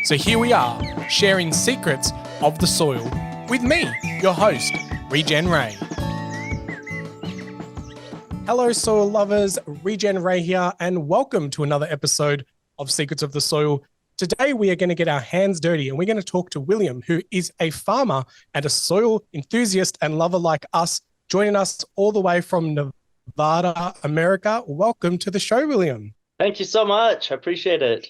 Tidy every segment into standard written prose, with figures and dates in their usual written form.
So here we are, sharing secrets of the soil with me, your host, Regen Ray. Hello, soil lovers. Regen Ray here, and welcome to another episode of Secrets of the Soil. Today, we are going to get our hands dirty, and we're going to talk to William, who is a farmer and a soil enthusiast and lover like us, joining us all the way from Nevada, America. Welcome to the show, William. Thank you so much. I appreciate it.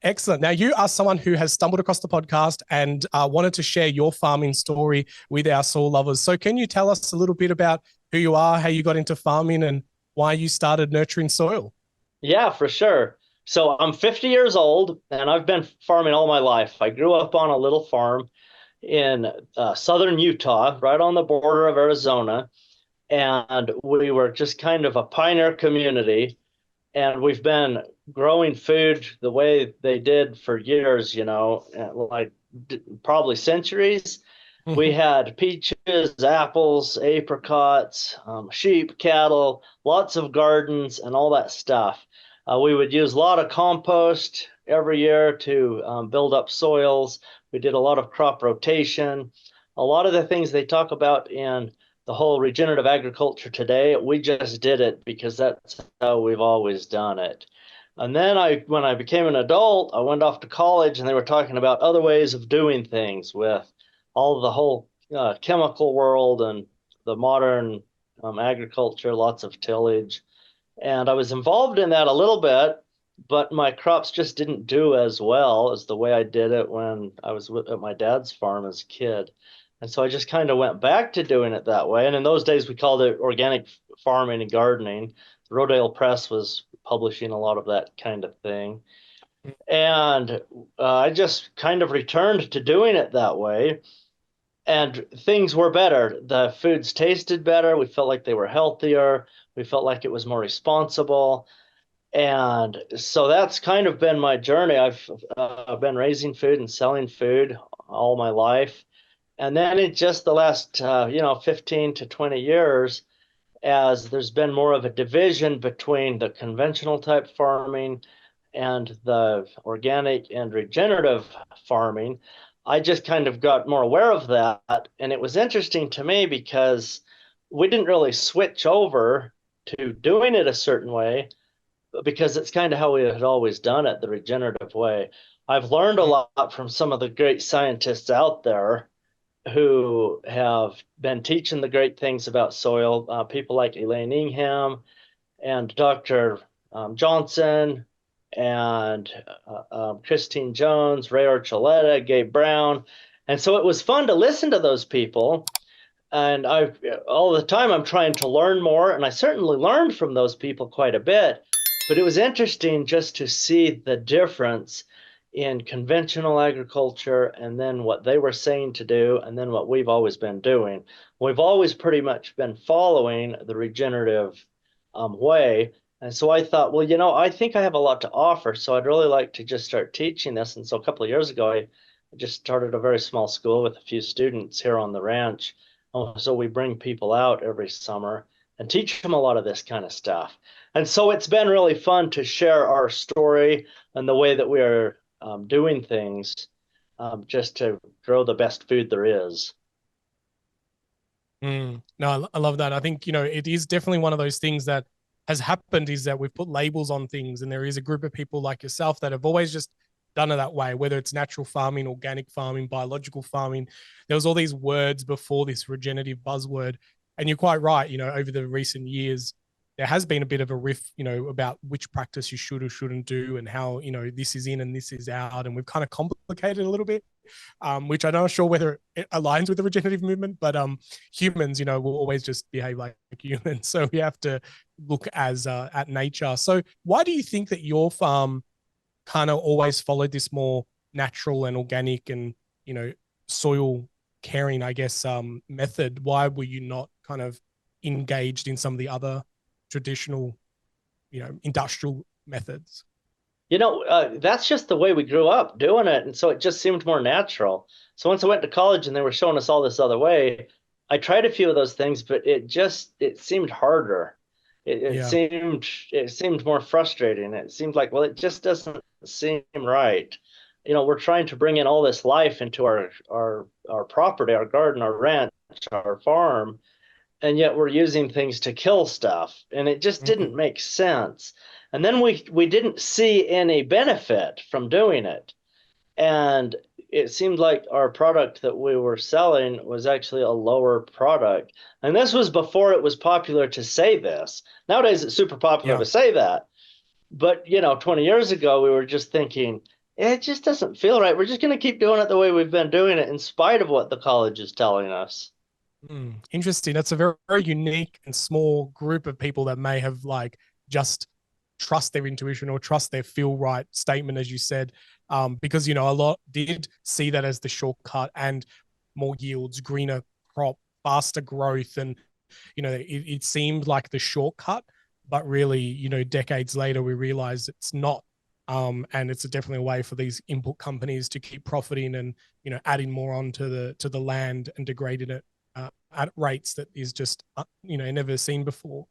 Excellent. Now, you are someone who has stumbled across the podcast and wanted to share your farming story with our soil lovers. So can you tell us a little bit about who you are, how you got into farming, and why you started nurturing soil? Yeah, for sure. So I'm 50 years old, and I've been farming all my life. I grew up on a little farm in southern Utah, right on the border of Arizona. And we were just kind of a pioneer community. And we've been growing food the way they did for years, probably centuries. We had peaches, apples, apricots, sheep, cattle, lots of gardens, and all that stuff. We would use a lot of compost every year to build up soils. We did a lot of crop rotation. A lot of the things they talk about in the whole regenerative agriculture today, we just did it because that's how we've always done it. And then when I became an adult, I went off to college, and they were talking about other ways of doing things with all the whole chemical world and the modern agriculture, lots of tillage. And I was involved in that a little bit, but my crops just didn't do as well as the way I did it when I was at my dad's farm as a kid. And so I just kind of went back to doing it that way. And in those days, we called it organic farming and gardening. The Rodale Press was publishing a lot of that kind of thing. And I just kind of returned to doing it that way. And things were better. The foods tasted better. We felt like they were healthier. We felt like it was more responsible. And so that's kind of been my journey. I've been raising food and selling food all my life. And then in just the last, 15 to 20 years, as there's been more of a division between the conventional type farming and the organic and regenerative farming, I just kind of got more aware of that. And it was interesting to me because we didn't really switch over to doing it a certain way because it's kind of how we had always done it, the regenerative way. I've learned a lot from some of the great scientists out there who have been teaching the great things about soil, people like Elaine Ingham and Dr. Johnson and Christine Jones, Ray Archuleta, Gabe Brown. And so it was fun to listen to those people. And all the time I'm trying to learn more, and I certainly learned from those people quite a bit. But it was interesting just to see the difference in conventional agriculture and then what they were saying to do and then what we've always been doing. We've always pretty much been following the regenerative way. And so I thought, well, I think I have a lot to offer, so I'd really like to just start teaching this. And so a couple of years ago, I just started a very small school with a few students here on the ranch. So we bring people out every summer and teach them a lot of this kind of stuff. And so it's been really fun to share our story and the way that we are doing things just to grow the best food there is. No, I love that. I think, it is definitely one of those things that has happened is that we've put labels on things, and there is a group of people like yourself that have always just done it that way, whether it's natural farming, organic farming, biological farming. There was all these words before this regenerative buzzword. And you're quite right, over the recent years, there has been a bit of a riff, about which practice you should or shouldn't do and how, this is in and this is out. And we've kind of complicated a little bit, which I'm not sure whether it aligns with the regenerative movement, but humans, will always just behave like humans. So we have to look at nature. So why do you think that your farm kind of always followed this more natural and organic and, soil caring, I guess, method? Why were you not kind of engaged in some of the other traditional, industrial methods? That's just the way we grew up doing it. And so it just seemed more natural. So once I went to college and they were showing us all this other way, I tried a few of those things, but it seemed harder. It seemed more frustrating. It seemed like, well, it just doesn't seem right. we're trying to bring in all this life into our property, our garden, our ranch, our farm, and yet we're using things to kill stuff, and it just didn't make sense. And then we didn't see any benefit from doing it, and it seemed like our product that we were selling was actually a lower product. And this was before it was popular to say this. Nowadays it's super popular to say that, but 20 years ago we were just thinking it just doesn't feel right. We're just going to keep doing it the way we've been doing it in spite of what the college is telling us. Interesting. That's a very, very unique and small group of people that may have like just trust their intuition or trust their feel right statement, as you said, because a lot did see that as the shortcut and more yields, greener crop, faster growth, and it seemed like the shortcut, but really, decades later we realized it's not. And it's definitely a way for these input companies to keep profiting and adding more onto the land and degrading it at rates that is just never seen before.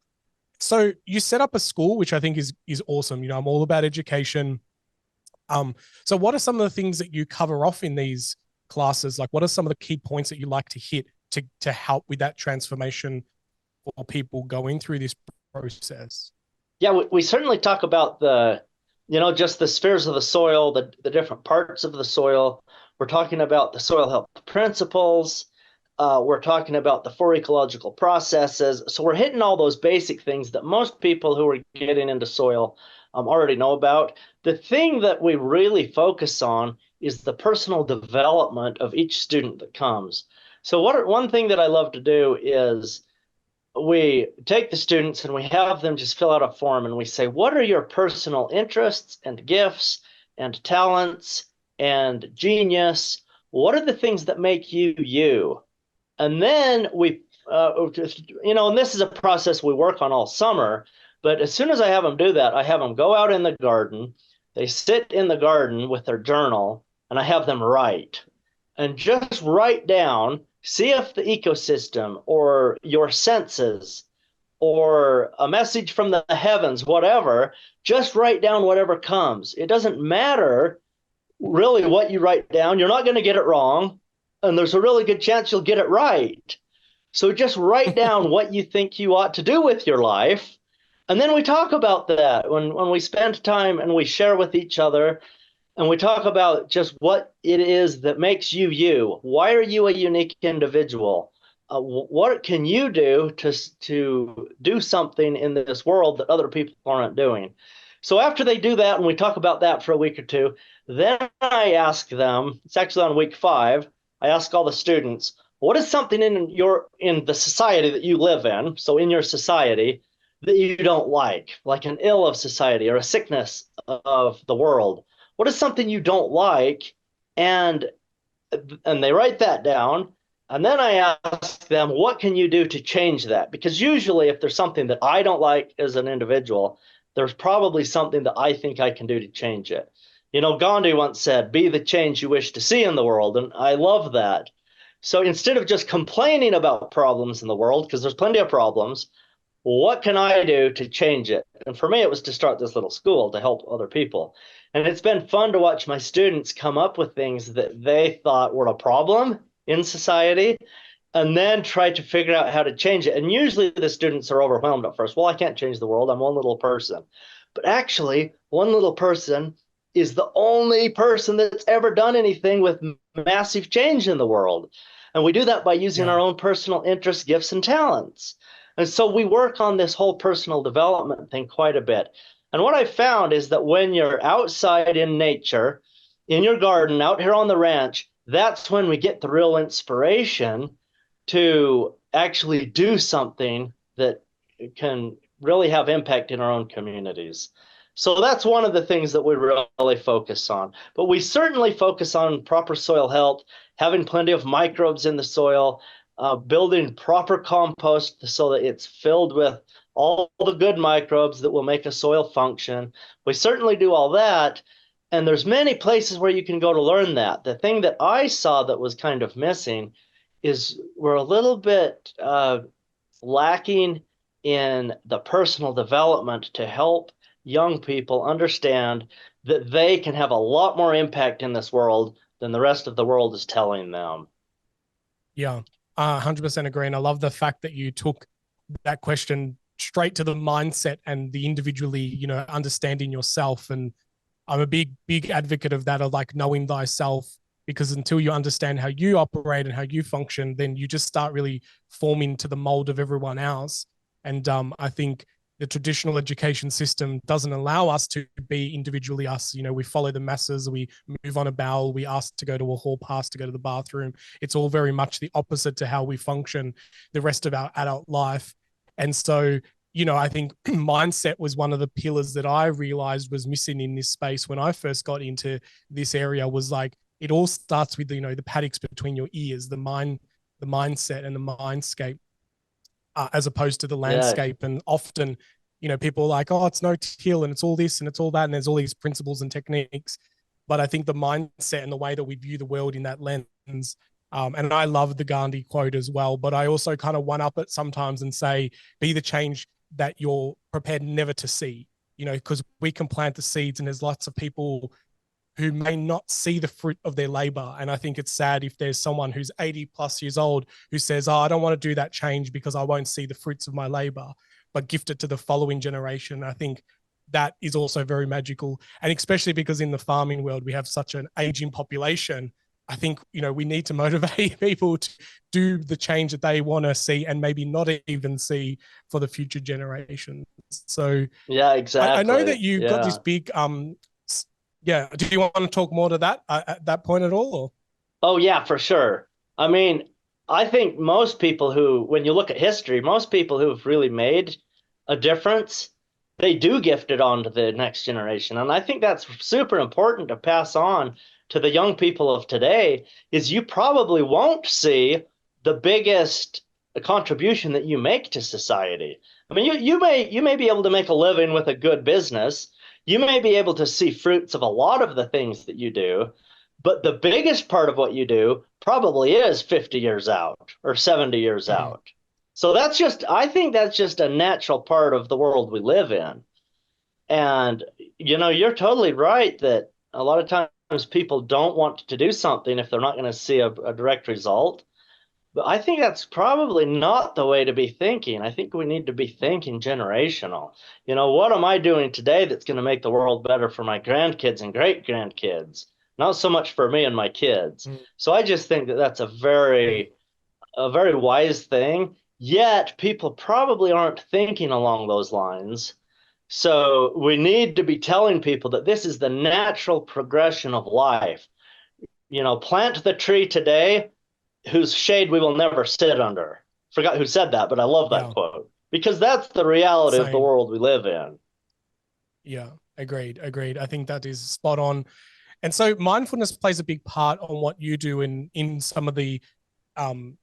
So you set up a school, which I think is awesome. I'm all about education. So what are some of the things that you cover off in these classes? Like, what are some of the key points that you like to hit to help with that transformation for people going through this process? Yeah, we certainly talk about just the spheres of the soil, the different parts of the soil. We're talking about the soil health principles. We're talking about the 4 ecological processes. So we're hitting all those basic things that most people who are getting into soil already know about. The thing that we really focus on is the personal development of each student that comes. So one thing that I love to do is we take the students and we have them just fill out a form, and we say, what are your personal interests and gifts and talents and genius? What are the things that make you you? And then and this is a process we work on all summer, but as soon as I have them do that, I have them go out in the garden. They sit in the garden with their journal, and I have them write. And just write down, see if the ecosystem or your senses or a message from the heavens, whatever, just write down whatever comes. It doesn't matter really what you write down. You're not going to get it wrong, and there's a really good chance you'll get it right. So just write down what you think you ought to do with your life. And then we talk about that when we spend time and we share with each other, and we talk about just what it is that makes you you. Why are you a unique individual? What can you do to do something in this world that other people aren't doing? So after they do that, and we talk about that for a week or two, then I ask them, it's actually on week 5, I ask all the students, what is something in the society that you live in, so in your society, that you don't like an ill of society or a sickness of the world? What is something you don't like? And they write that down. And then I ask them, what can you do to change that? Because usually if there's something that I don't like as an individual, there's probably something that I think I can do to change it. Gandhi once said, be the change you wish to see in the world. And I love that. So instead of just complaining about problems in the world, because there's plenty of problems, what can I do to change it? And for me, it was to start this little school to help other people. And it's been fun to watch my students come up with things that they thought were a problem in society and then try to figure out how to change it. And usually the students are overwhelmed at first. Well, I can't change the world. I'm one little person. But actually, one little person is the only person that's ever done anything with massive change in the world. And we do that by using our own personal interests, gifts, and talents. And so we work on this whole personal development thing quite a bit. And what I found is that when you're outside in nature, in your garden, out here on the ranch, that's when we get the real inspiration to actually do something that can really have impact in our own communities. So that's one of the things that we really focus on. But we certainly focus on proper soil health, having plenty of microbes in the soil, building proper compost so that it's filled with all the good microbes that will make a soil function. We certainly do all that. And there's many places where you can go to learn that. The thing that I saw that was kind of missing is we're a little bit lacking in the personal development to help young people understand that they can have a lot more impact in this world than the rest of the world is telling them. Yeah, 100% agree. And I love the fact that you took that question straight to the mindset and the individually, understanding yourself. And I'm a big advocate of that, of like knowing thyself, because until you understand how you operate and how you function, then you just start really forming to the mold of everyone else. And I think the traditional education system doesn't allow us to be individually us. We follow the masses, we move on a bowel, we ask to go to a hall pass, to go to the bathroom. It's all very much the opposite to how we function the rest of our adult life. And so, I think mindset was one of the pillars that I realized was missing in this space when I first got into this area. Was like, it all starts with, the paddocks between your ears, the mindset and the mindscape, as opposed to the landscape. Yeah. And often, people are like, oh, it's no till and it's all this and it's all that. And there's all these principles and techniques. But I think the mindset and the way that we view the world in that lens, and I love the Gandhi quote as well, but I also kind of one up it sometimes and say, be the change that you're prepared never to see, because we can plant the seeds and there's lots of people who may not see the fruit of their labor. And I think it's sad if there's someone who's 80 plus years old who says, oh, I don't want to do that change because I won't see the fruits of my labor, but gift it to the following generation. I think that is also very magical. And especially because in the farming world, we have such an aging population. I think, we need to motivate people to do the change that they want to see and maybe not even see for the future generations. So yeah, exactly. I know that you've got this big, yeah. Do you want to talk more to that at that point at all? Or? Oh, yeah, for sure. I mean, I think most people when you look at history, most people who've really made a difference, they do gift it on to the next generation. And I think that's super important to pass on to the young people of today, is you probably won't see the biggest contribution that you make to society. I mean, you may be able to make a living with a good business. You may be able to see fruits of a lot of the things that you do, but the biggest part of what you do probably is 50 years out or 70 years out. So I think that's just a natural part of the world we live in. And, you're totally right that a lot of times people don't want to do something if they're not going to see a direct result. But I think that's probably not the way to be thinking. I think we need to be thinking generational. What am I doing today that's going to make the world better for my grandkids and great grandkids? Not so much for me and my kids. So I just think that that's a very wise thing. Yet people probably aren't thinking along those lines. So we need to be telling people that this is the natural progression of life. Plant the tree today whose shade we will never sit under. Forgot who said that, but I love that quote, because that's the reality of the world we live in. Yeah, agreed. I think that is spot on. And so mindfulness plays a big part on what you do in some of the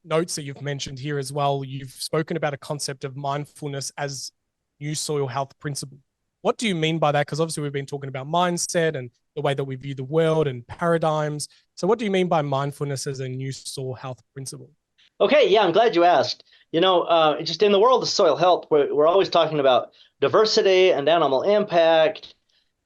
notes that you've mentioned here as well. You've spoken about a concept of mindfulness as new soil health principle. What do you mean by that? Because obviously we've been talking about mindset and the way that we view the world and paradigms. So what do you mean by mindfulness as a new soil health principle? Okay, yeah, I'm glad you asked. Just in the world of soil health, we're always talking about diversity and animal impact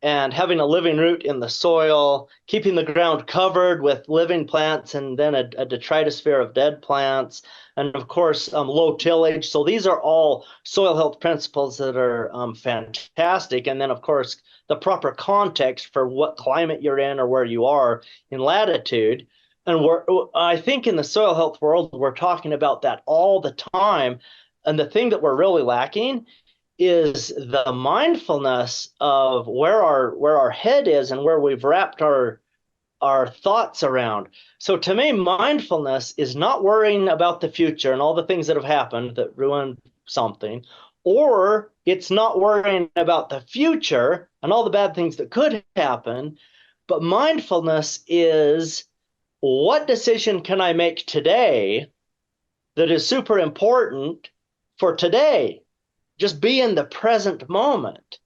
and having a living root in the soil, keeping the ground covered with living plants and then a detritosphere of dead plants, and of course, low tillage. So these are all soil health principles that are fantastic. And then, of course, the proper context for what climate you're in or where you are in latitude. And I think in the soil health world, we're talking about that all the time. And the thing that we're really lacking is the mindfulness of where our head is and where we've wrapped our thoughts around. So to me, mindfulness is not worrying about the future and all the things that have happened that ruined something, or it's not worrying about the future and all the bad things that could happen. But mindfulness is, what decision can I make today that is super important for today? Just be in the present moment.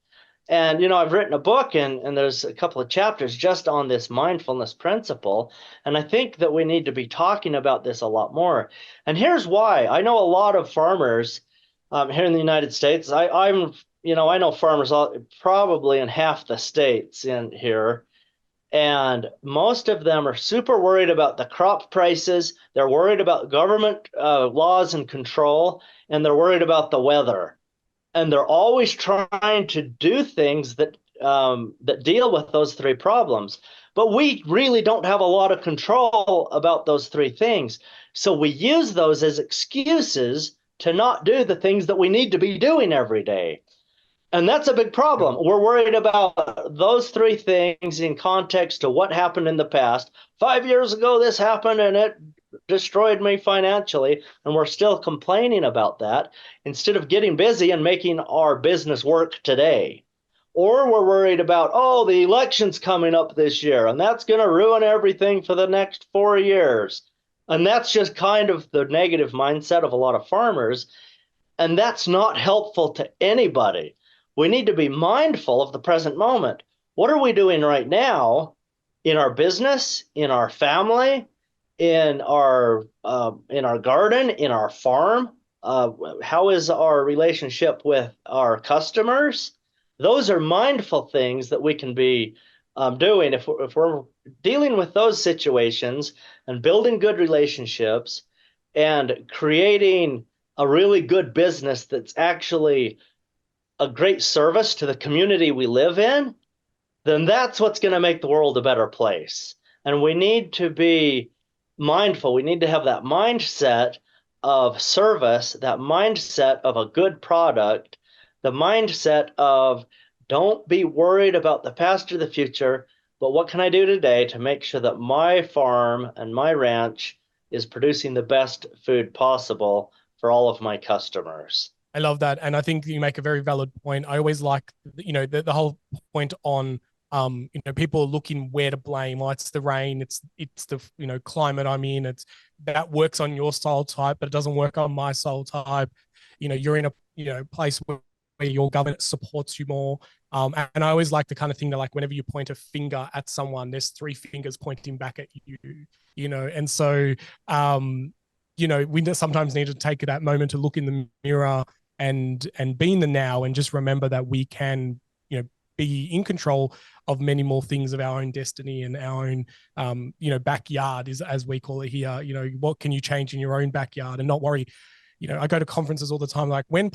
And, I've written a book and there's a couple of chapters just on this mindfulness principle. And I think that we need to be talking about this a lot more. And here's why. I know a lot of farmers here in the United States. I'm I know farmers probably in half the states in here, and most of them are super worried about the crop prices. They're worried about government laws and control, and they're worried about the weather. And they're always trying to do things that deal with those three problems. But we really don't have a lot of control about those three things. So we use those as excuses to not do the things that we need to be doing every day. And that's a big problem. We're worried about those three things in context to what happened in the past. 5 years ago, this happened and it destroyed me financially. And we're still complaining about that instead of getting busy and making our business work today. Or we're worried about, oh, the election's coming up this year and that's going to ruin everything for the next 4 years. And that's just kind of the negative mindset of a lot of farmers. And that's not helpful to anybody. We need to be mindful of the present moment. What are we doing right now in our business, in our family, in our garden, in our farm? How is our relationship with our customers? Those are mindful things that we can be doing. If we're dealing with those situations and building good relationships and creating a really good business that's actually a great service to the community we live in, then that's what's going to make the world a better place. And we need to be mindful. We need to have that mindset of service, that mindset of a good product, the mindset of don't be worried about the past or the future, but what can I do today to make sure that my farm and my ranch is producing the best food possible for all of my customers. I love that. And I think you make a very valid point. I always like, the whole point on, people looking where to blame. Oh, it's the rain, it's the, climate I'm in. It's that works on your soil type, but it doesn't work on my soil type. You're in a, place where your government supports you more. And I always like the kind of thing that, like, whenever you point a finger at someone, there's three fingers pointing back at you, and so, we sometimes need to take that moment to look in the mirror and be in the now and just remember that we can, be in control of many more things of our own destiny and our own, backyard is, as we call it here. What can you change in your own backyard and not worry? I go to conferences all the time, like when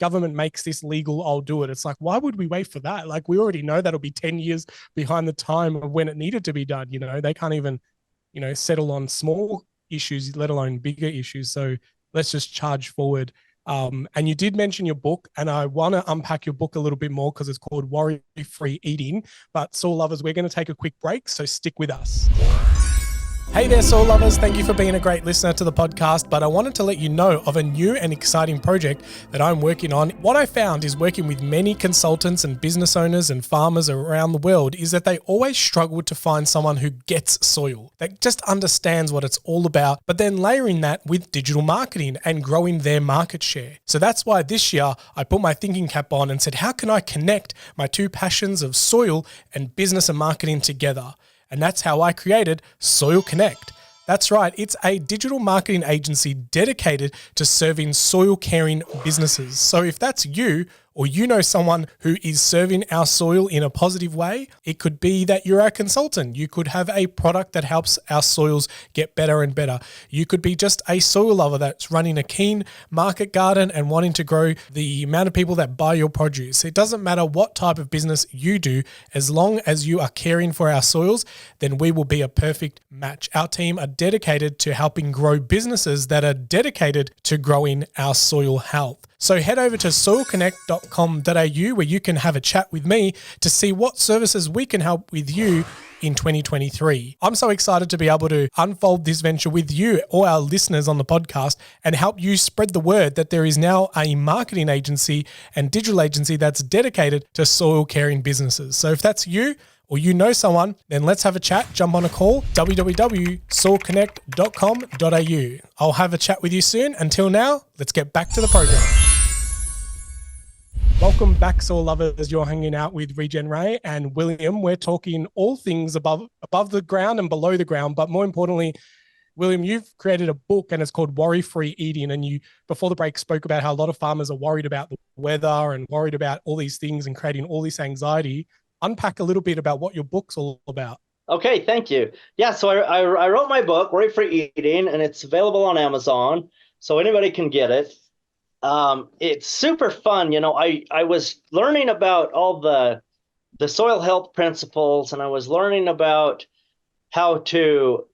government makes this legal, I'll do it. It's like, why would we wait for that? Like, we already know that'll be 10 years behind the time of when it needed to be done. They can't even, settle on small issues, let alone bigger issues. So let's just charge forward. And you did mention your book, and I want to unpack your book a little bit more because it's called Worry-Free Eating. But soil lovers, we're going to take a quick break, so stick with us. Hey there, soil lovers. Thank you for being a great listener to the podcast, but I wanted to let you know of a new and exciting project that I'm working on. What I found is working with many consultants and business owners and farmers around the world is that they always struggle to find someone who gets soil, that just understands what it's all about, but then layering that with digital marketing and growing their market share. So that's why this year I put my thinking cap on and said, how can I connect my two passions of soil and business and marketing together? And that's how I created Soil Connect. That's right, it's a digital marketing agency dedicated to serving soil caring businesses. So if that's you, or you know someone who is serving our soil in a positive way, it could be that you're a consultant. You could have a product that helps our soils get better and better. You could be just a soil lover that's running a keen market garden and wanting to grow the amount of people that buy your produce. It doesn't matter what type of business you do, as long as you are caring for our soils, then we will be a perfect match. Our team are dedicated to helping grow businesses that are dedicated to growing our soil health. So head over to soilconnect.com.au where you can have a chat with me to see what services we can help with you in 2023. I'm so excited to be able to unfold this venture with you, all our listeners on the podcast, and help you spread the word that there is now a marketing agency and digital agency that's dedicated to soil caring businesses. So if that's you, or you know someone, then let's have a chat. Jump on a call, www.soilconnect.com.au. I'll have a chat with you soon. Until now, let's get back to the program. Welcome back, soil lovers. You're hanging out with Regen Ray and William. We're talking all things above the ground and below the ground, but more importantly, William, you've created a book and it's called Worry Free Eating. And you, before the break, spoke about how a lot of farmers are worried about the weather and worried about all these things and creating all this anxiety. Unpack a little bit about what your book's all about. Okay, thank you. Yeah, so I wrote my book, Worry Free Eating, and it's available on Amazon, so anybody can get it. It's super fun. I was learning about all the soil health principles, and I was learning about how to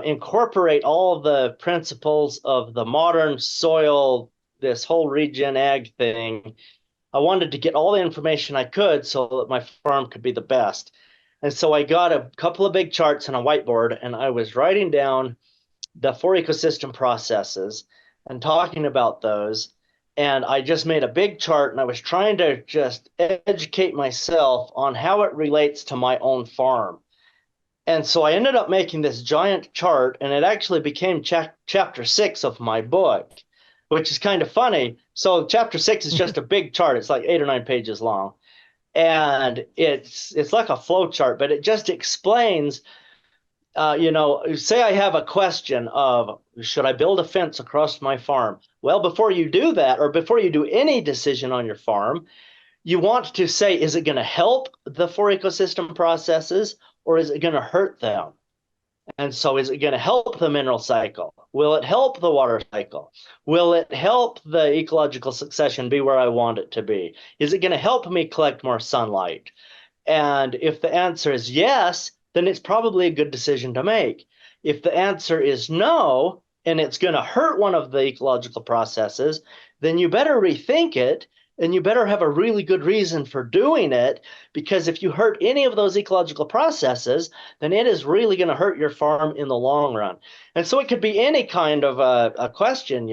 incorporate all the principles of the modern soil, this whole regen ag thing. I wanted to get all the information I could so that my farm could be the best. And so I got a couple of big charts and a whiteboard, and I was writing down the 4 ecosystem processes and talking about those. And I just made a big chart, and I was trying to just educate myself on how it relates to my own farm. And so I ended up making this giant chart, and it actually became chapter 6 of my book, which is kind of funny. So chapter 6 is just a big chart. It's like 8 or 9 pages long. And it's like a flow chart, but it just explains, say I have a question of, should I build a fence across my farm? Well, before you do that, or before you do any decision on your farm, you want to say, is it going to help the 4 ecosystem processes, or is it going to hurt them? And so is it going to help the mineral cycle? Will it help the water cycle? Will it help the ecological succession be where I want it to be? Is it going to help me collect more sunlight? And if the answer is yes, then it's probably a good decision to make. If the answer is no, and it's going to hurt one of the ecological processes, then you better rethink it. And you better have a really good reason for doing it, because if you hurt any of those ecological processes, then it is really going to hurt your farm in the long run. And so it could be any kind of a question,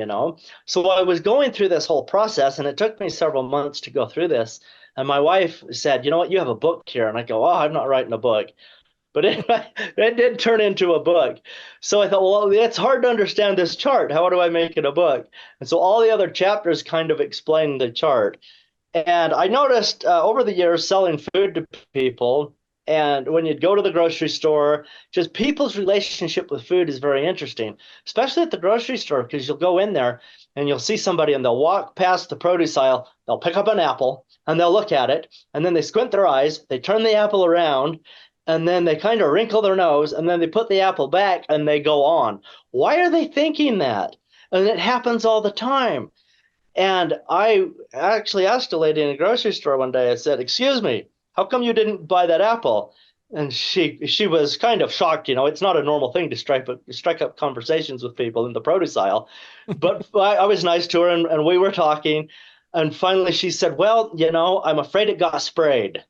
So I was going through this whole process, and it took me several months to go through this. And my wife said, you know what, you have a book here. And I go, oh, I'm not writing a book. But it did turn into a book. So I thought, well, it's hard to understand this chart. How do I make it a book? And so all the other chapters kind of explain the chart. And I noticed over the years selling food to people, and when you'd go to the grocery store, just people's relationship with food is very interesting, especially at the grocery store, because you'll go in there and you'll see somebody and they'll walk past the produce aisle, they'll pick up an apple and they'll look at it, and then they squint their eyes, they turn the apple around, and then they kind of wrinkle their nose, and then they put the apple back and they go on. Why are they thinking that? And it happens all the time. And I actually asked a lady in a grocery store one day, I said, excuse me, how come you didn't buy that apple? And she was kind of shocked. It's not a normal thing to strike up conversations with people in the produce aisle. But I was nice to her, and we were talking. And finally she said, well, I'm afraid it got sprayed.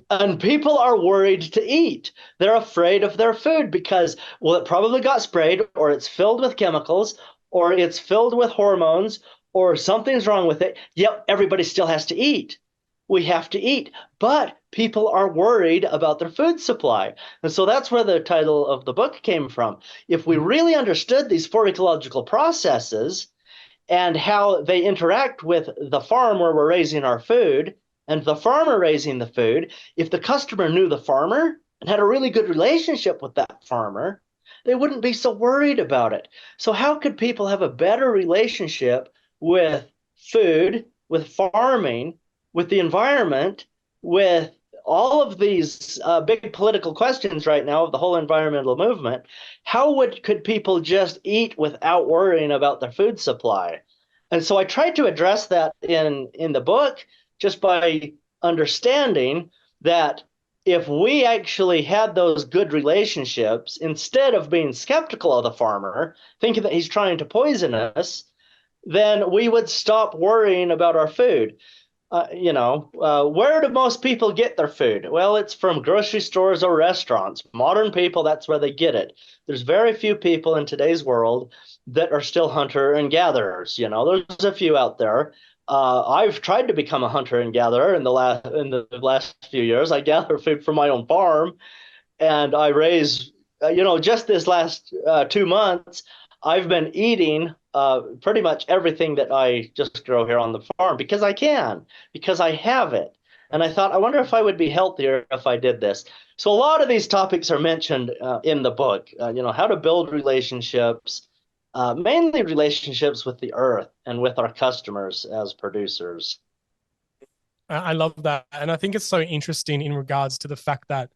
And people are worried to eat. They're afraid of their food because, well, it probably got sprayed, or it's filled with chemicals, or it's filled with hormones, or something's wrong with it. Yep, everybody still has to eat. We have to eat. But people are worried about their food supply. And so that's where the title of the book came from. If we really understood these 4 ecological processes and how they interact with the farm where we're raising our food, and the farmer raising the food, if the customer knew the farmer and had a really good relationship with that farmer, they wouldn't be so worried about it. So how could people have a better relationship with food, with farming, with the environment, with all of these big political questions right now of the whole environmental movement? How could people just eat without worrying about their food supply? And so I tried to address that in the book, just by understanding that if we actually had those good relationships, instead of being skeptical of the farmer, thinking that he's trying to poison us, then we would stop worrying about our food. Where do most people get their food? Well, it's from grocery stores or restaurants. Modern people, that's where they get it. There's very few people in today's world that are still hunter and gatherers. There's a few out there. I've tried to become a hunter and gatherer in the last few years. I gather food from my own farm, and I raise, just this last 2 months, I've been eating pretty much everything that I just grow here on the farm because I can, because I have it. And I thought, I wonder if I would be healthier if I did this. So a lot of these topics are mentioned in the book, how to build relationships, mainly relationships with the earth and with our customers as producers. I love that. And I think it's so interesting in regards to the fact that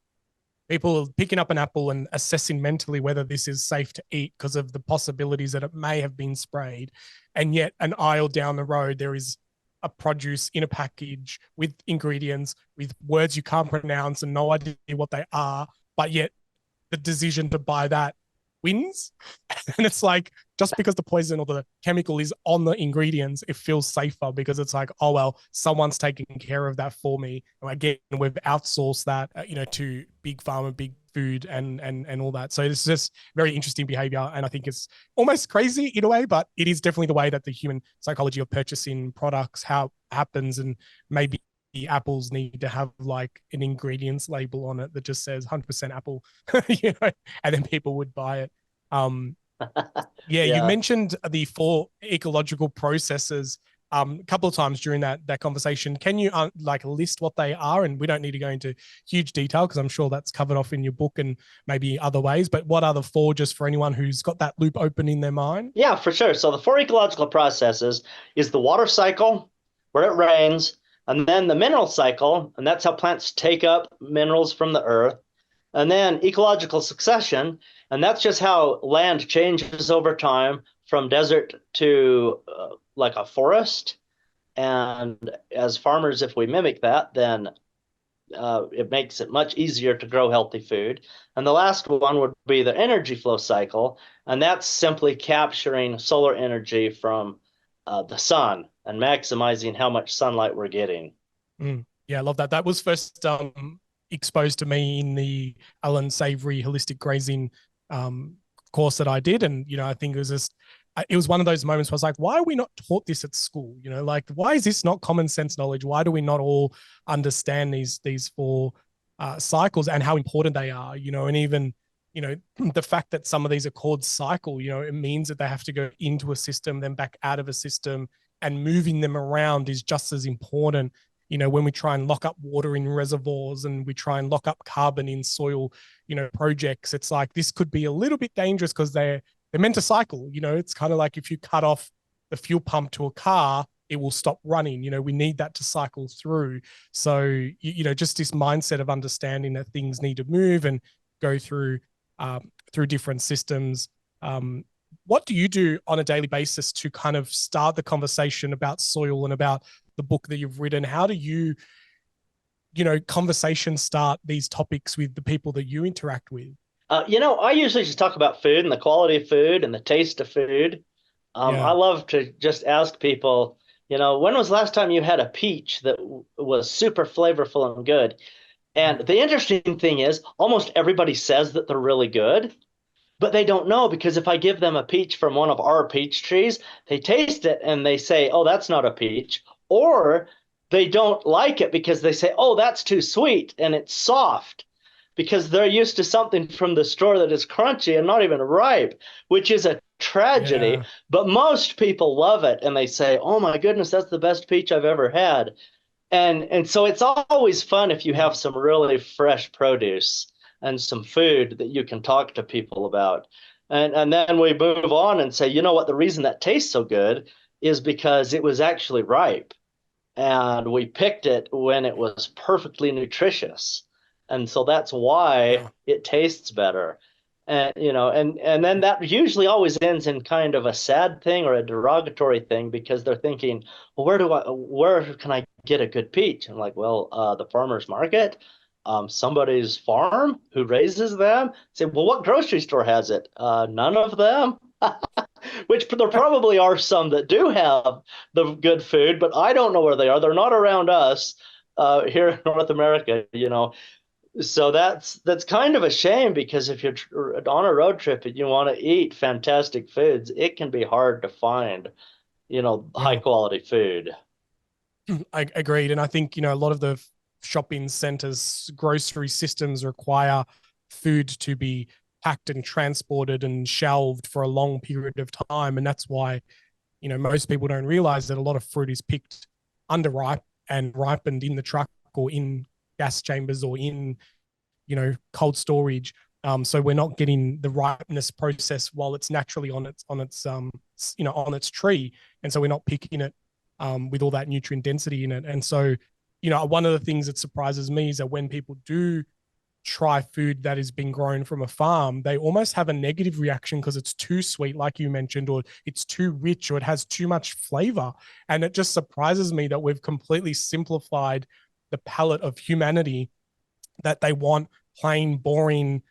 people picking up an apple and assessing mentally whether this is safe to eat because of the possibilities that it may have been sprayed. And yet an aisle down the road, there is a produce in a package with ingredients, with words you can't pronounce and no idea what they are, but yet the decision to buy that wins. And it's like, just because the poison or the chemical is on the ingredients, it feels safer because it's like, oh, well, someone's taking care of that for me. And again, we've outsourced that, to big pharma, big food and all that. So it's just very interesting behavior. And I think it's almost crazy in a way, but it is definitely the way that the human psychology of purchasing products, how it happens. And maybe the apples need to have like an ingredients label on it that just says 100% apple, and then people would buy it. Yeah, you mentioned the 4 ecological processes a couple of times during that conversation. Can you list what they are? And we don't need to go into huge detail because I'm sure that's covered off in your book and maybe other ways. But what are the 4, just for anyone who's got that loop open in their mind? Yeah, for sure. So the 4 ecological processes is the water cycle, where it rains, and then the mineral cycle, and that's how plants take up minerals from the earth. And then ecological succession, and that's just how land changes over time from desert to like a forest. And as farmers, if we mimic that, then it makes it much easier to grow healthy food. And the last one would be the energy flow cycle, and that's simply capturing solar energy from the sun and maximizing how much sunlight we're getting. Yeah, I love that. That was first exposed to me in the Alan Savory holistic grazing course that I did. And, I think it was one of those moments where I was like, why are we not taught this at school? Why is this not common sense knowledge? Why do we not all understand these 4 cycles and how important they are, and even, the fact that some of these are called cycle, it means that they have to go into a system, then back out of a system, and moving them around is just as important. When we try and lock up water in reservoirs and we try and lock up carbon in soil, projects, it's like this could be a little bit dangerous because they're meant to cycle. It's kind of like if you cut off the fuel pump to a car, it will stop running. We need that to cycle through. So, just this mindset of understanding that things need to move and go through different systems. What do you do on a daily basis to kind of start the conversation about soil and about the book that you've written? How do you, conversation start these topics with the people that you interact with? I usually just talk about food and the quality of food and the taste of food. I love to just ask people, when was the last time you had a peach that was super flavorful and good? And the interesting thing is almost everybody says that they're really good, but they don't know, because if I give them a peach from one of our peach trees, they taste it and they say, oh, that's not a peach. Or they don't like it because they say, oh, that's too sweet and it's soft, because they're used to something from the store that is crunchy and not even ripe, which is a tragedy. Yeah. But most people love it and they say, oh my goodness, that's the best peach I've ever had. And so it's always fun if you have some really fresh produce and some food that you can talk to people about. And then we move on and say, what, the reason that tastes so good is because it was actually ripe. And we picked it when it was perfectly nutritious. And so that's why it tastes better. And, and then that usually always ends in kind of a sad thing or a derogatory thing, because they're thinking, well, where can I get a good peach? I'm like, well, the farmer's market, somebody's farm who raises them. Say, well, what grocery store has it? None of them. Which there probably are some that do have the good food, but I don't know where they are. They're not around us here in North America, So that's kind of a shame, because if you're on a road trip and you want to eat fantastic foods, it can be hard to find, high quality food. I agreed. And I think, a lot of the shopping centers, grocery systems require food to be packed and transported and shelved for a long period of time. And that's why, most people don't realize that a lot of fruit is picked underripe and ripened in the truck or in gas chambers or in, cold storage. So we're not getting the ripeness process while it's naturally on its tree, and so we're not picking it with all that nutrient density in it. And so, one of the things that surprises me is that when people do try food that is being grown from a farm, they almost have a negative reaction because it's too sweet, like you mentioned, or it's too rich, or it has too much flavor. And it just surprises me that we've completely simplified the palate of humanity, that they want plain, boring,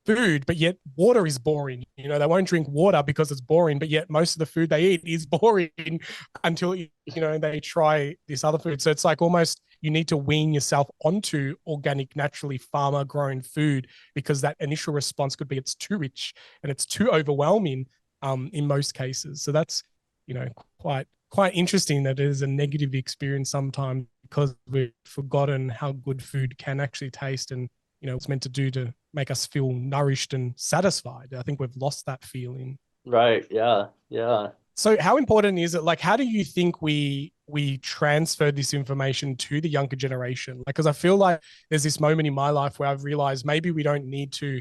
food, but yet water is boring. They won't drink water because it's boring, but yet most of the food they eat is boring until, they try this other food. So it's like almost you need to wean yourself onto organic, naturally farmer grown food, because that initial response could be it's too rich and it's too overwhelming in most cases. So that's, quite interesting that it is a negative experience sometimes, because we've forgotten how good food can actually taste and, it's meant to do to make us feel nourished and satisfied. I think we've lost that feeling. Right. Yeah. Yeah. So how important is it? Like, how do you think we transfer this information to the younger generation? Like, because I feel like there's this moment in my life where I've realized maybe we don't need to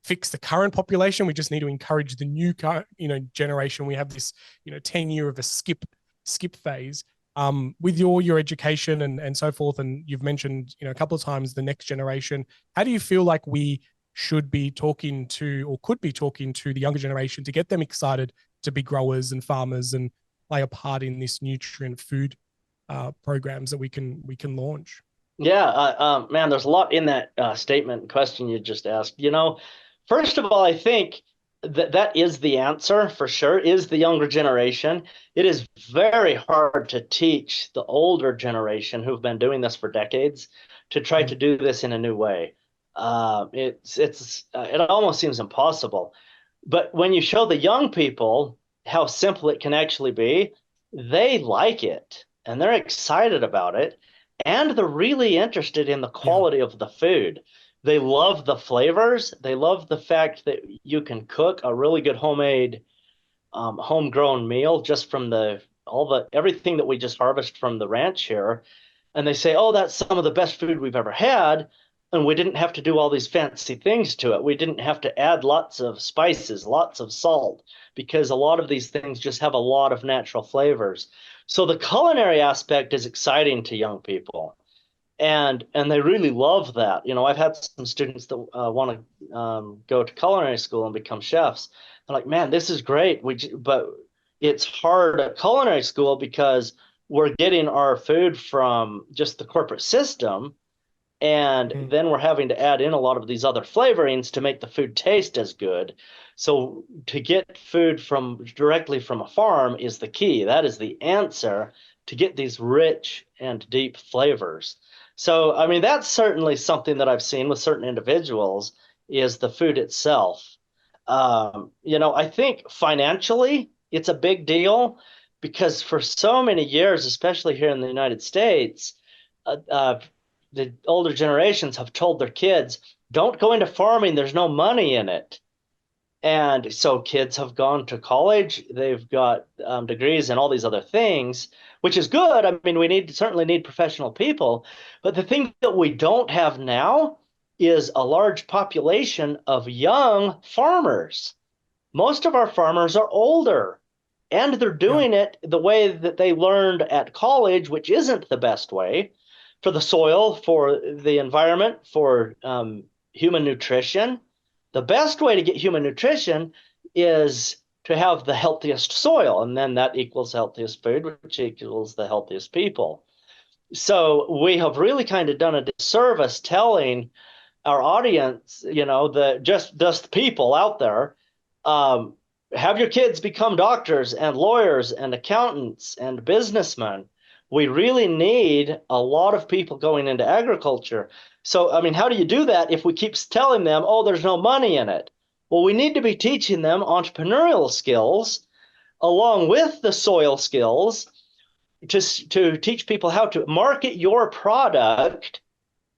fix the current population. We just need to encourage the new, generation. We have this, 10-year of a skip phase. With your education and so forth, and you've mentioned a couple of times the next generation, how do you feel like we should be talking to, or could be talking to, the younger generation to get them excited to be growers and farmers and play a part in this nutrient food programs that we can launch? Yeah, man, there's a lot in that statement and question you just asked. First of all, I think that is the answer for sure, is the younger generation. It is very hard to teach the older generation who've been doing this for decades to try to do this in a new way. It almost seems impossible. But when you show the young people how simple it can actually be, they like it and they're excited about it, and they're really interested in the quality of the food. They love the flavors. They love the fact that you can cook a really good homemade, homegrown meal just from everything that we just harvest from the ranch here. And they say, oh, that's some of the best food we've ever had. And we didn't have to do all these fancy things to it. We didn't have to add lots of spices, lots of salt, because a lot of these things just have a lot of natural flavors. So the culinary aspect is exciting to young people. And they really love that. I've had some students that want to go to culinary school and become chefs. They're like, man, this is great. But it's hard at culinary school because we're getting our food from just the corporate system. And then we're having to add in a lot of these other flavorings to make the food taste as good. So to get food directly from a farm is the key. That is the answer to get these rich and deep flavors. So, I mean, that's certainly something that I've seen with certain individuals, is the food itself. I think financially it's a big deal, because for so many years, especially here in the United States, the older generations have told their kids, don't go into farming, there's no money in it. And so kids have gone to college, they've got degrees and all these other things, which is good. I mean, we certainly need professional people. But the thing that we don't have now is a large population of young farmers. Most of our farmers are older, and they're doing it the way that they learned at college, which isn't the best way for the soil, for the environment, for human nutrition. The best way to get human nutrition is to have the healthiest soil, and then that equals healthiest food, which equals the healthiest people. So we have really kind of done a disservice telling our audience, just the people out there, have your kids become doctors and lawyers and accountants and businessmen. We really need a lot of people going into agriculture. So, I mean, how do you do that if we keep telling them, oh, there's no money in it? Well, we need to be teaching them entrepreneurial skills along with the soil skills to teach people how to market your product,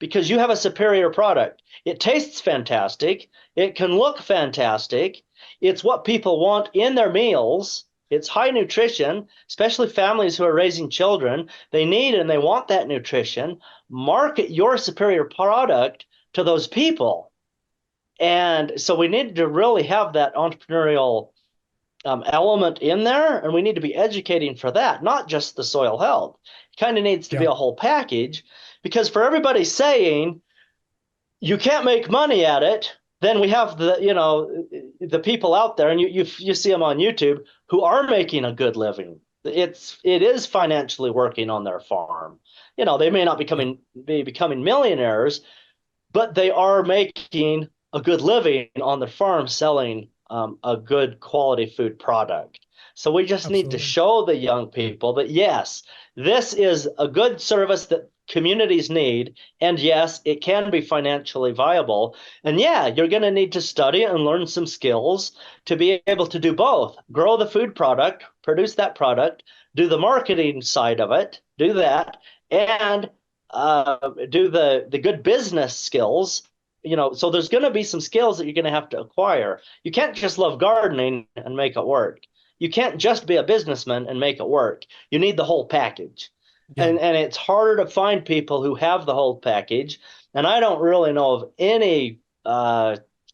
because you have a superior product. It tastes fantastic. It can look fantastic. It's what people want in their meals. It's high nutrition, especially families who are raising children. They need and they want that nutrition. Market your superior product to those people. And so we need to really have that entrepreneurial element in there, and we need to be educating for that, not just the soil health. It kind of needs to be a whole package, because for everybody saying you can't make money at it, then we have the people out there, and you see them on YouTube, who are making a good living. It is financially working on their farm. They may not be becoming millionaires, but they are making a good living on their farm selling a good quality food product. So we just need to show the young people that, yes, this is a good service that communities need. And yes, it can be financially viable. And yeah, you're going to need to study and learn some skills to be able to do both. Grow the food product, produce that product, do the marketing side of it, do that, and do the good business skills. So there's going to be some skills that you're going to have to acquire. You can't just love gardening and make it work. You can't just be a businessman and make it work. You need the whole package. Yeah. And it's harder to find people who have the whole package. And I don't really know of any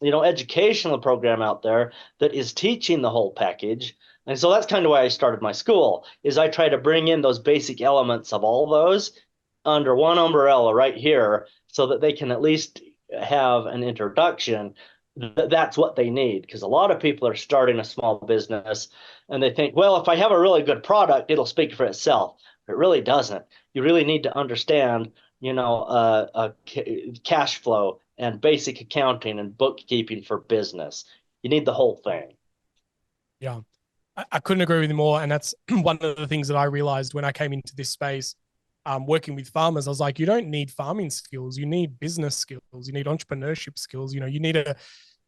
educational program out there that is teaching the whole package. And so that's kind of why I started my school, is I try to bring in those basic elements of all those under one umbrella right here, so that they can at least have an introduction. That's what they need, because a lot of people are starting a small business and they think, well, if I have a really good product, it'll speak for itself. It really doesn't. You really need to understand, cash flow and basic accounting and bookkeeping for business. You need the whole thing. Yeah, I couldn't agree with you more. And that's one of the things that I realized when I came into this space. Working with farmers, I was like, you don't need farming skills. You need business skills. You need entrepreneurship skills. You need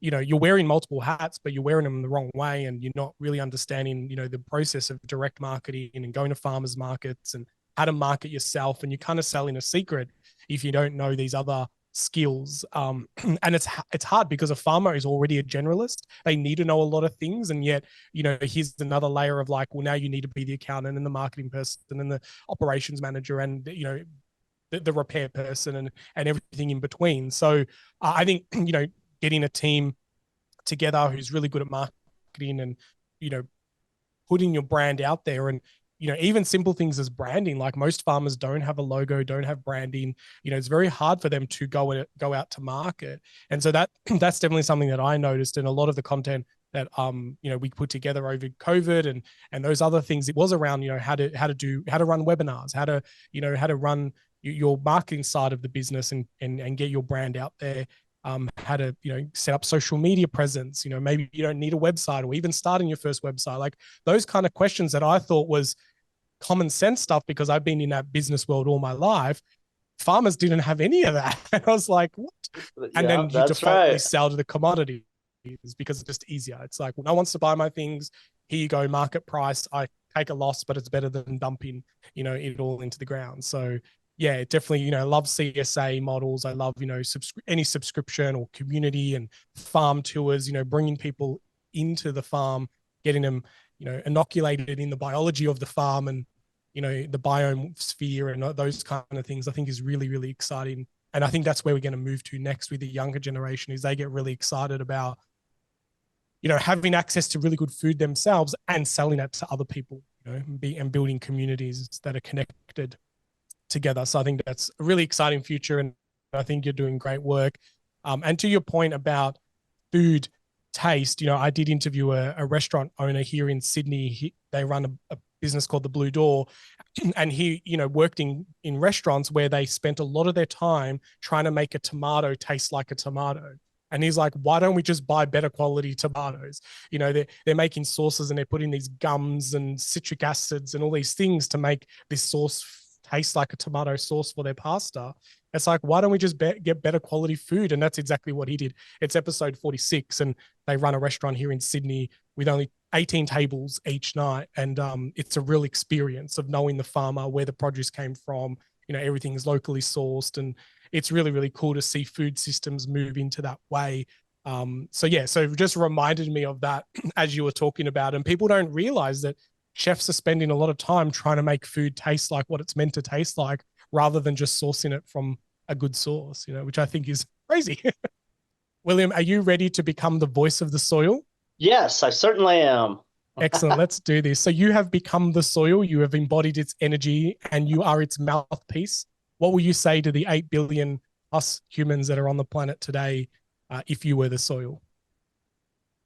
you're wearing multiple hats, but you're wearing them the wrong way. And you're not really understanding, the process of direct marketing and going to farmers markets and how to market yourself. And you're kind of selling a secret if you don't know these other skills. And it's hard, because a farmer is already a generalist. They need to know a lot of things, and yet here's another layer of like, well, now you need to be the accountant and the marketing person and the operations manager and the repair person and everything in between. So I think getting a team together who's really good at marketing and putting your brand out there, and even simple things as branding, like most farmers don't have a logo, don't have branding. It's very hard for them to go out to market. And so that's definitely something that I noticed. And a lot of the content that, we put together over COVID and those other things, it was around, how to run webinars, how to run your marketing side of the business and get your brand out there. How to set up social media presence. Maybe you don't need a website, or even starting your first website. Like those kind of questions that I thought was common sense stuff, because I've been in that business world all my life. Farmers didn't have any of that. And I was like, what? And then you defaultly sell to the commodity, because it's just easier. It's like, well, no one wants to buy my things. Here you go, market price. I take a loss, but it's better than dumping it all into the ground. So yeah, definitely, I love CSA models. I love, any subscription or community and farm tours, bringing people into the farm, getting them, inoculated in the biology of the farm and, the biome sphere and those kind of things, I think is really, really exciting. And I think that's where we're going to move to next with the younger generation, is they get really excited about, having access to really good food themselves and selling it to other people, and building communities that are connected together. So I think that's a really exciting future, and I think you're doing great work. And to your point about food taste, I did interview a restaurant owner here in Sydney. They run a business called the Blue Door, and he worked in restaurants where they spent a lot of their time trying to make a tomato taste like a tomato. And he's like, why don't we just buy better quality tomatoes? They're making sauces and they're putting these gums and citric acids and all these things to make this sauce taste like a tomato sauce for their pasta. It's like, why don't we just get better quality food? And that's exactly what he did. It's episode 46, and they run a restaurant here in Sydney with only 18 tables each night. And it's a real experience of knowing the farmer, where the produce came from. Everything is locally sourced, and it's really, really cool to see food systems move into that way. So yeah, so it just reminded me of that as you were talking about, and people don't realize that chefs are spending a lot of time trying to make food taste like what it's meant to taste like, rather than just sourcing it from a good source, which I think is crazy. William, are you ready to become the voice of the soil? Yes, I certainly am. Excellent. Let's do this. So you have become the soil, you have embodied its energy, and you are its mouthpiece. What will you say to the 8 billion plus humans that are on the planet today if you were the soil?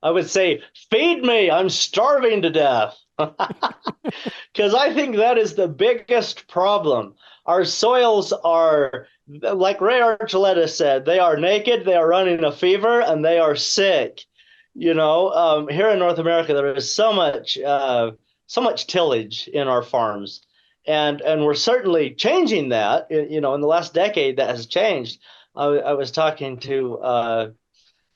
I would say, feed me, I'm starving to death. Because I think that is the biggest problem. Our soils are, like Ray Archuleta said, they are naked, they are running a fever, and they are sick. Here in North America, there is so much tillage in our farms, and we're certainly changing that. In the last decade, that has changed. I was talking to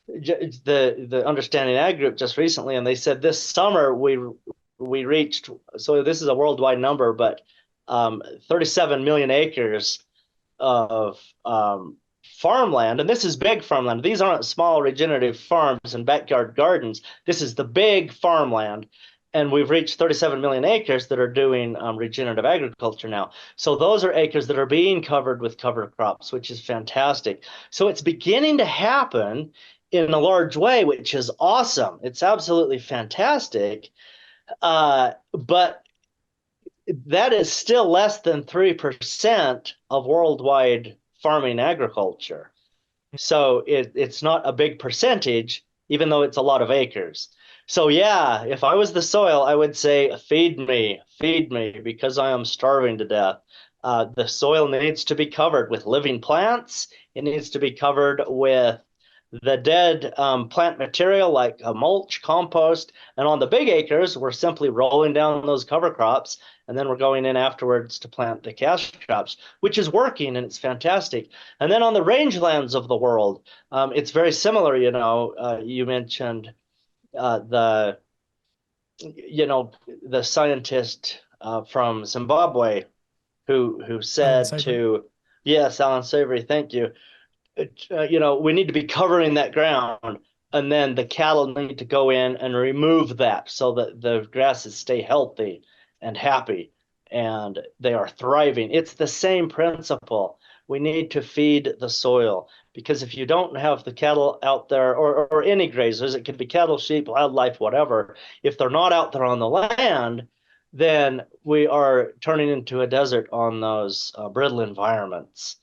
the Understanding Ag group just recently, and they said this summer we reached, so this is a worldwide number, but 37 million acres of farmland, and this is big farmland. These aren't small regenerative farms and backyard gardens. This is the big farmland, and we've reached 37 million acres that are doing regenerative agriculture now. So those are acres that are being covered with cover crops, which is fantastic. So it's beginning to happen in a large way, which is awesome. It's absolutely fantastic. But that is still less than 3% of worldwide farming agriculture. So it's not a big percentage, even though it's a lot of acres. So yeah, if I was the soil, I would say, feed me, because I am starving to death. The soil needs to be covered with living plants. It needs to be covered with the dead plant material like a mulch, compost, and on the big acres, we're simply rolling down those cover crops, and then we're going in afterwards to plant the cash crops, which is working and it's fantastic. And then on the rangelands of the world, it's very similar. You mentioned the scientist from Zimbabwe who said to, yes, Alan Savory, thank you. We need to be covering that ground, and then the cattle need to go in and remove that so that the grasses stay healthy and happy and they are thriving. It's the same principle. We need to feed the soil, because if you don't have the cattle out there, or any grazers, it could be cattle, sheep, wildlife, whatever, if they're not out there on the land, then we are turning into a desert on those brittle environments.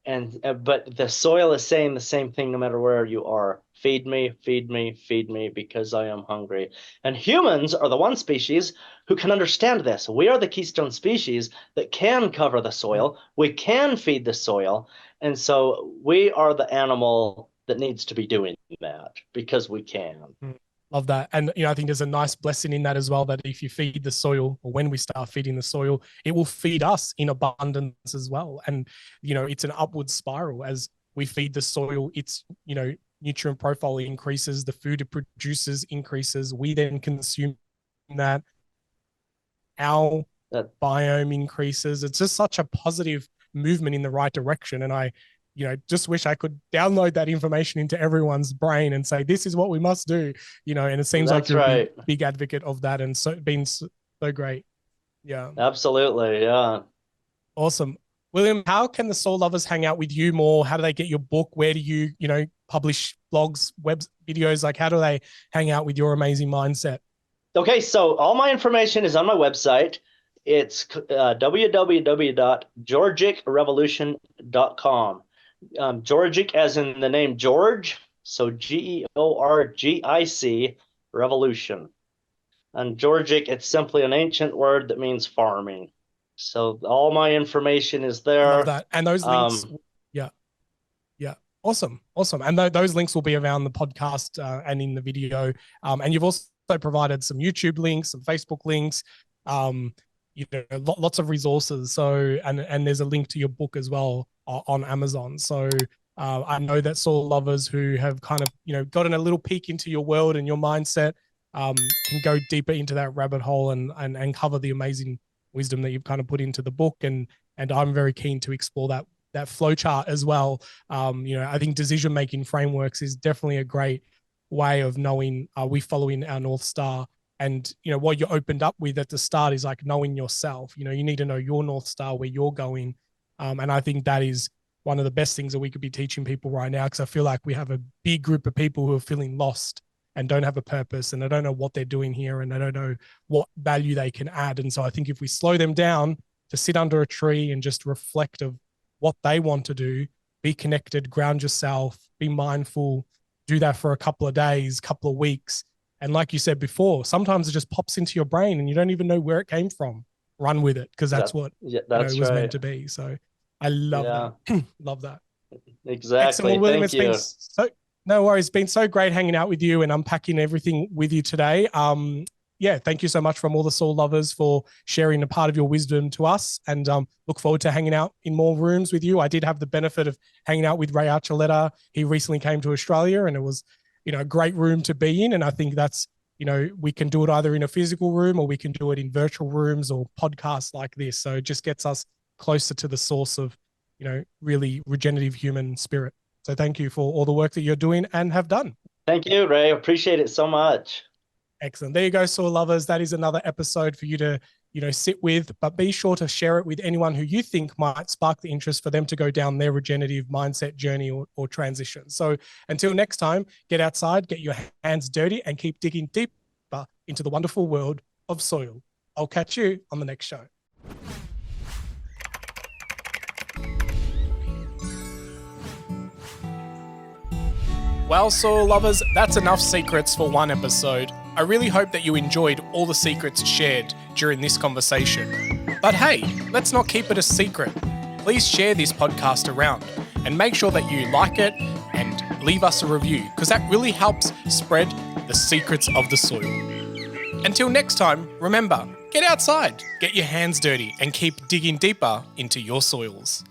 But the soil is saying the same thing no matter where you are. Feed me, feed me, feed me, because I am hungry. And humans are the one species who can understand this. We are the keystone species that can cover the soil. We can feed the soil. And so we are the animal that needs to be doing that, because we can. Love that. And, I think there's a nice blessing in that as well, that if you feed the soil, or when we start feeding the soil, it will feed us in abundance as well. And, it's an upward spiral. As we feed the soil, its, nutrient profile increases, the food it produces increases. We then consume that. Our biome increases. It's just such a positive movement in the right direction. And I, just wish I could download that information into everyone's brain and say, this is what we must do, and it seems like you're a big advocate of that, and been so great. Yeah. Absolutely. Yeah. Awesome. William, how can the soul lovers hang out with you more? How do they get your book? Where do you, publish blogs, web videos? Like, how do they hang out with your amazing mindset? Okay. So all my information is on my website. It's www.georgicrevolution.com. Georgic as in the name George, so Georgic revolution. And Georgic, it's simply an ancient word that means farming. So all my information is there. I love that. And those links, yeah. Awesome. And those links will be around the podcast and in the video. And you've also provided some YouTube links, some Facebook links, lots of resources. So, and there's a link to your book as well on Amazon. So I know that soil lovers who have kind of, gotten a little peek into your world and your mindset can go deeper into that rabbit hole and cover the amazing wisdom that you've kind of put into the book. And I'm very keen to explore that that flow chart as well. I think decision-making frameworks is definitely a great way of knowing, are we following our North Star? And, what you opened up with at the start is like knowing yourself. You need to know your North Star, where you're going. And I think that is one of the best things that we could be teaching people right now, because I feel like we have a big group of people who are feeling lost and don't have a purpose, and they don't know what they're doing here, and they don't know what value they can add. And so I think if we slow them down to sit under a tree and just reflect of what they want to do, be connected, ground yourself, be mindful, do that for a couple of days, couple of weeks. And like you said before, sometimes it just pops into your brain and you don't even know where it came from. Run with it, because that's what it was meant to be. So I love that. Love that. Exactly. Excellent. Well, William, Thank you. No worries. It's been so great hanging out with you and unpacking everything with you today. Thank you so much from all the soil lovers for sharing a part of your wisdom to us, and look forward to hanging out in more rooms with you. I did have the benefit of hanging out with Ray Archuleta. He recently came to Australia, and it was, a great room to be in. And I think that's, we can do it either in a physical room or we can do it in virtual rooms or podcasts like this. So it just gets us closer to the source of, really regenerative human spirit. So thank you for all the work that you're doing and have done. Thank you, Ray. Appreciate it so much. Excellent. There you go, soil lovers. That is another episode for you to, sit with, but be sure to share it with anyone who you think might spark the interest for them to go down their regenerative mindset journey or transition. So until next time, get outside, get your hands dirty, and keep digging deeper into the wonderful world of soil. I'll catch you on the next show. Well, soil lovers, that's enough secrets for one episode. I really hope that you enjoyed all the secrets shared during this conversation. But hey, let's not keep it a secret. Please share this podcast around and make sure that you like it and leave us a review, because that really helps spread the secrets of the soil. Until next time, remember, get outside, get your hands dirty, and keep digging deeper into your soils.